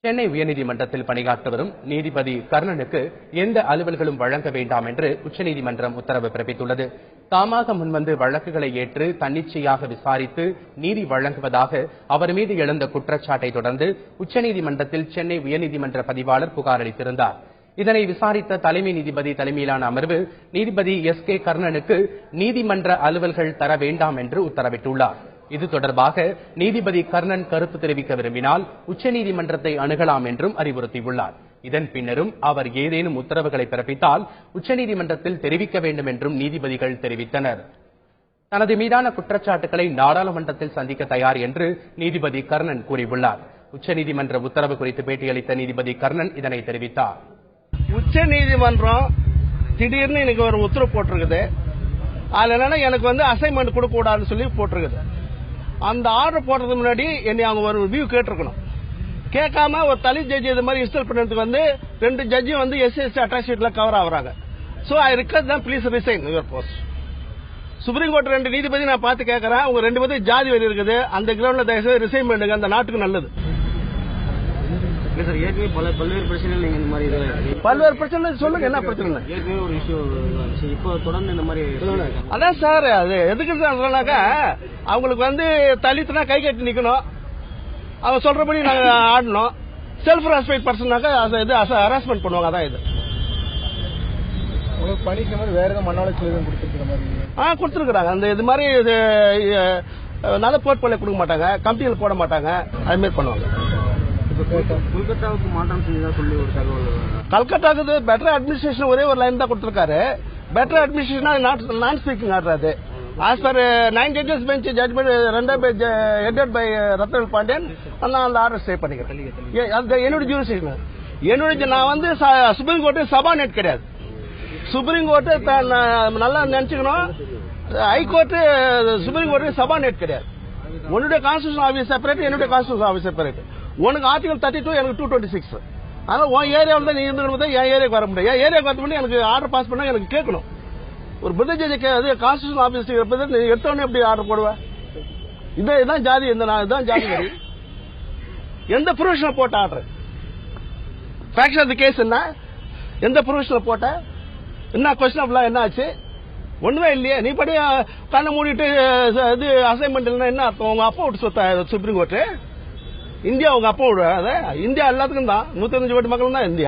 சென்னை உயர்நீதிமன்றத்தில் பணியாற்ற வரும் நீதிபதி கர்ணனுக்கு எந்த அலுவல்களும் வழங்க வேண்டாம் என்று உச்சநீதிமன்றம் உத்தரவு பிறப்பித்துள்ளது. தாமாக முன்வந்து வழக்குகளை ஏற்று தன்னிச்சையாக விசாரித்து நீதி வழங்குவதாக அவர் மீது எழுந்த குற்றச்சாட்டை தொடர்ந்து உச்சநீதிமன்றத்தில் சென்னை உயர்நீதிமன்ற பதிவாளர் புகார் அளித்திருந்தார். இதனை விசாரித்த தலைமை நீதிபதி தலைமையிலான அமர்வு நீதிபதி எஸ் கே கர்ணனுக்கு நீதிமன்ற அலுவல்கள் தர வேண்டாம் என்று உத்தரவிட்டுள்ளார். இது தொடர்பாக நீதிபதி கர்ணன் கருத்து தெரிவிக்க விரும்பினால் உச்சநீதிமன்றத்தை அணுகலாம் என்றும் அறிவுறுத்தியுள்ளார். இதன் பின்னரும் அவர் ஏதேனும் உத்தரவுகளை பிறப்பித்தால் உச்சநீதிமன்றத்தில் தெரிவிக்க வேண்டும் என்றும் நீதிபதிகள் தெரிவித்தனர். தனது மீதான குற்றச்சாட்டுகளை நாடாளுமன்றத்தில் சந்திக்க தயார் என்று நீதிபதி கர்ணன் கூறியுள்ளார். உச்சநீதிமன்ற உத்தரவு குறித்து பேட்டியளித்த நீதிபதி கர்ணன் இதனை தெரிவித்தார். உச்சநீதிமன்றம் திடீர்னு எனக்கு ஒரு உத்தரவு போட்டிருக்குது. அதுல என்னன்னா எனக்கு அசைன்மெண்ட் கொடுக்க கூடாதுன்னு சொல்லி போட்டிருக்குது. அந்த ஆர்டர் போடுறதுக்கு முன்னாடி என்னை அவங்க ஒரு வியூ கேட்டிருக்கணும். கேட்காம ஒரு தனி ஜட்ஜி இது மாதிரி இன்ஸ்டால் பண்ணதுக்கு 2 ஜட்ஜும் எஸ்சி அட்டாச்ல கவர் ஆகுறாங்க. So I request them please resign your post. Supreme court 2 நீதிபதி நான் பார்த்து கேட்கறேன், உங்க 2 பேரும் ஜாதி வரி இருக்குது, அந்த கிரவுண்ட்ல தயவுசெய்து ரிசைன் பண்ணுங்க, அந்த நாட்டுக்கு நல்லது. பல்வேறு பிரச்சனை பல்வேறு பிரச்சனை சொல்லுங்க, என்ன பிரச்சனை? ஏற்கனவே ஒரு இஷ்யூ இப்போ தொடர்ந்து இந்த மாதிரி அதான் சார், அது எதுக்கு சொன்னாக்கா அவங்களுக்கு தலித்துனா கை கட்டி நிக்கணும், அவங்க சொல்றபடி நாங்க ஆடணும். செல்ஃப் ரெஸ்பெக்ட் பர்சனாக்கா இது ஹராஸ்மெண்ட் பண்ணுவாங்க. அதான் இது பணிக்கு வேற ஏதாவது மண்ணால கொடுத்துருக்காங்க. அந்த இது மாதிரி நல்ல போர்ட்போலியோ கொடுக்க மாட்டாங்க, கம்பெனியில் போட மாட்டாங்க, அது மாதிரி பண்ணுவாங்க. கொல்கத்தாவுக்கு மாற்றம் செஞ்சதா சொல்லி ஒரு தகவல். கல்கத்தாவுக்கு பெட்டர் அட்மினிஸ்ட்ரேஷன் ஒரே ஒரு லைன் தான் கொடுத்திருக்காரு. பெட்டர் அட்மினிஸ்ட்ரேஷன் நான் ஸ்பீக்கிங் ஆடுறாரு. As per 9 judges bench judgment headed by Ratnavel Pandian, அந்த ஆர்டர் ஸ்டே பண்ணிக்கிறேன். என்னோட ஜூரிஸ்டிக்ஷன், என்னோட நான் சுப்ரீம் கோர்ட்டு சபார்டினேட் கிடையாது. சுப்ரீம் கோர்ட்டு நல்லா நினைச்சுக்கணும், ஹைகோர்ட்டு சுப்ரீம் கோர்ட்டு சபார்டினேட் கிடையாது. உன்னுடைய கான்ஸ்டிடியூஷன் ஆஃபீஸ் செப்பரேட், என்னுடைய கான்ஸ்டிடியூஷன் ஆஃபீஸ் செப்பரேட். உனக்கு ஆர்டிகல் 32, எனக்கு 226. அதனால உன் ஏரியாவில் தான் நீ இருந்து என் ஏரியாவுக்கு வர முடியாது. என் ஏரியாவுக்கு வர முடியும், எனக்கு ஆர்டர் பாஸ் பண்ணா எனக்கு கேட்கணும். ஒரு பிரதேச கான்ஸ்டிடியூஷன் ஆஃபீஸ் எடுத்தவொடனே எப்படி ஆர்டர் போடுவேன்? இதுதான் ஜாதி, இதுதான் ஜாதி வரி. எந்த ப்ரொவிஷன்ல போட்ட ஆர்டர்? ஃபேக்ஷன் ஆஃப் தி கேஸ் என்ன? எந்த ப்ரொவிஷன்ல போட்ட? என்ன கொஸ்டின் ஆஃப் லா என்ன ஆச்சு? ஒண்ணுமே இல்லையே. நீ படி கண்ணை மூடிட்டு இது அசைன்மெண்ட் இல்லைன்னா என்ன அர்த்தம்? உங்க அப்பா விட்டு சொத்தா சுப்ரீம் கோர்ட்டு? இந்தியா உங்க அப்பா விட? இந்தியா எல்லாத்துக்கும் தான் 125 கோடி மக்கள் தான் இந்தியா.